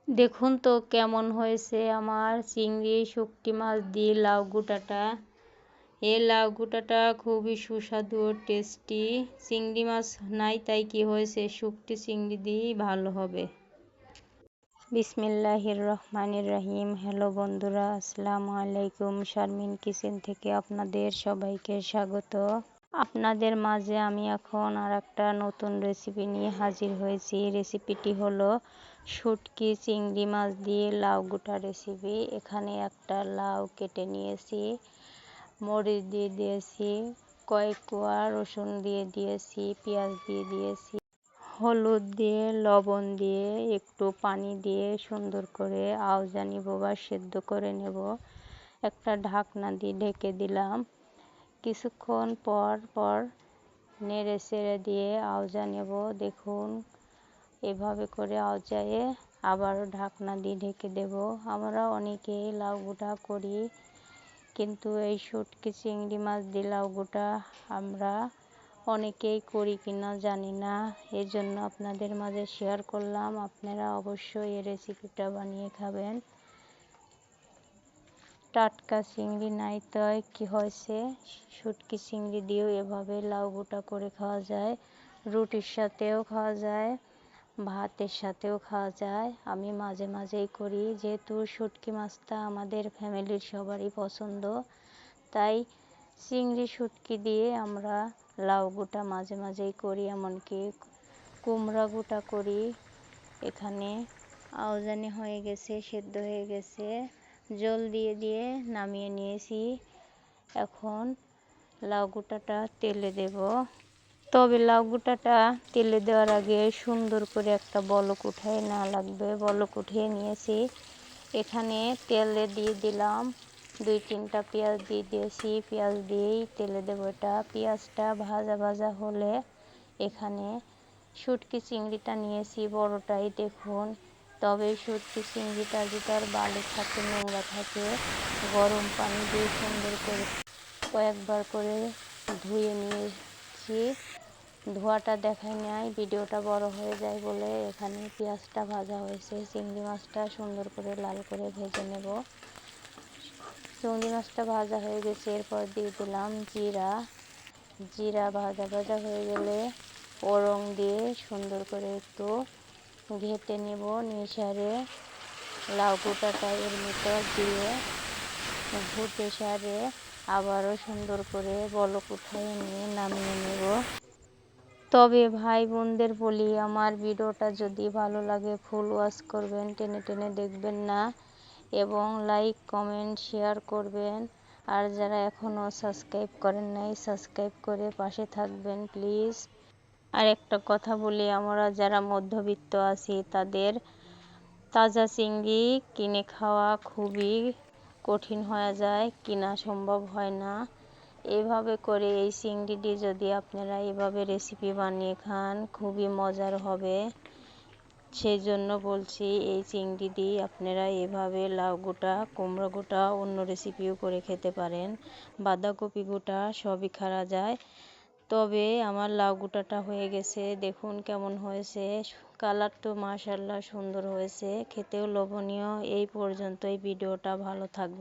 দেখুন তো কেমন হয়েছে আমার চিংড়ি শুঁটকি মাছ দিয়ে লাউ গোটাটা। এই লাউ গোটাটা খুবই সুস্বাদু ও টেস্টি। চিংড়ি মাছ নাই তাই কি হয়েছে, শুঁটকি চিংড়ি দিয়েই ভালো হবে। বিসমিল্লাহির রহমানির রহিম। হ্যালো বন্ধুরা, আসসালামু আলাইকুম। শারমিন কিচেন থেকে আপনাদের সবাইকে স্বাগত। আপনাদের মাঝে আমি এখন আর একটা নতুন রেসিপি নিয়ে হাজির হয়েছি। রেসিপিটি হলো শুঁটকি চিংড়ি মাছ দিয়ে লাউ গোটা রেসিপি। এখানে একটা লাউ কেটে নিয়েছি, মরিচ দিয়ে দিয়েছি, কয়েক কোয়া রসুন দিয়ে দিয়েছি, পেঁয়াজ দিয়ে দিয়েছি, হলুদ দিয়ে, লবণ দিয়ে, একটু পানি দিয়ে সুন্দর করে আউজা নিব বা সেদ্ধ করে নেব। একটা ঢাকনা দিয়ে ঢেকে দিলাম। কিছুক্ষণ পর পর নেড়ে চেড়ে দিয়ে আউজা নেব। দেখুন এভাবে করে আউজায়ে আবারও ঢাকনা দিয়ে ঢেকে দেব। আমরা অনেকেই লাউ গোটা করি, কিন্তু এই শুঁটকি চিংড়ি মাছ দিয়ে লাউ গোটা আমরা অনেকেই করি কিনা জানি না, এর জন্য আপনাদের মাঝে শেয়ার করলাম। আপনারা অবশ্যই এই রেসিপিটা বানিয়ে খাবেন। টাটকা চিংড়ি নাই তাই কি হয়েছে, শুঁটকি চিংড়ি দিয়েও এভাবে লাউ গোটা করে খাওয়া যায়। রুটির সাথেও খাওয়া যায়, ভাতের সাথেও খাওয়া যায়। আমি মাঝে মাঝেই করি, যেহেতু শুঁটকি মাছটা আমাদের ফ্যামিলির সবারই পছন্দ, তাই চিংড়ি শুঁটকি দিয়ে আমরা লাউ গোটা মাঝে মাঝেই করি, এমনকি কুমড়া গোটা করি। এখানে আউজানি হয়ে গেছে, সেদ্ধ হয়ে গেছে, জল দিয়ে দিয়ে নামিয়ে নিয়েছি। এখন লাউ গোটাটা তেলে দেব। তবে লাউ গোটাটা তেলে দেওয়ার আগে সুন্দর করে একটা বলক উঠায় না লাগবে। বলক উঠিয়ে নিয়েছি। এখানে তেলে দিয়ে দিলাম 2-3টা পেঁয়াজ দিয়ে দিয়েছি। পেঁয়াজ দিয়েই তেলে দেবো এটা। পেঁয়াজটা ভাজা ভাজা হলে এখানে শুঁটকি চিংড়িটা নিয়েছি, বড়টাই দেখুন। তবে শুঁটকি চিংড়িটা যেটার বালি থাকে, নোংরা থাকে, গরম পানি দিয়ে সুন্দর করে কয়েকবার করে ধুয়ে নিয়েছি। ধোয়াটা দেখায় নাই, ভিডিওটা বড় হয়ে যায় বলে। এখানে পেঁয়াজটা ভাজা হয়েছে, চিংড়ি মাছটা সুন্দর করে লাল করে ভেজে নেব। চিংড়ি মাছটা ভাজা হয়ে গেছে, এরপর দিয়ে দিলাম জিরা। জিরা ভাজা ভাজা হয়ে গেলে ফোড়ন দিয়ে সুন্দর করে একটু ঘেটে নেব। নেড়ে লাউ গোটাটা এর ভিতর দিয়ে ঘুটে সারে আবারও সুন্দর করে বলক উঠিয়ে নিয়ে নামিয়ে নেব। তবে ভাই বোনদের বলি, আমার ভিডিওটা যদি ভালো লাগে ফুল ওয়াচ করবেন, টেনে টেনে দেখবেন না, এবং লাইক কমেন্ট শেয়ার করবেন। আর যারা এখনও সাবস্ক্রাইব করেন নাই, সাবস্ক্রাইব করে পাশে থাকবেন প্লিজ। আর একটা কথা বলি, আমরা যারা মধ্যবিত্ত আছি তাদের তাজা চিংড়ি কিনে খাওয়া খুবই কঠিন হয়ে যায়, কিনা সম্ভব হয় না। এভাবে করে এই চিংড়িটি যদি আপনারা এভাবে রেসিপি বানিয়ে খান, খুবই মজার হবে। সেই জন্য বলছি, এই চিংড়ি দিয়ে আপনারা এভাবে লাউ গোটা, কুমড়ো গোটা, অন্য রেসিপিও করে খেতে পারেন। বাঁধাকপি গোটা সবই খাওয়া যায়। তবে আমার লাউ গোটাটা হয়ে গেছে, দেখুন কেমন হয়েছে। কালার তো মাশাআল্লাহ সুন্দর হয়েছে, খেতেও লোভনীয়। এই পর্যন্তই, ভিডিওটা ভালো থাকবে।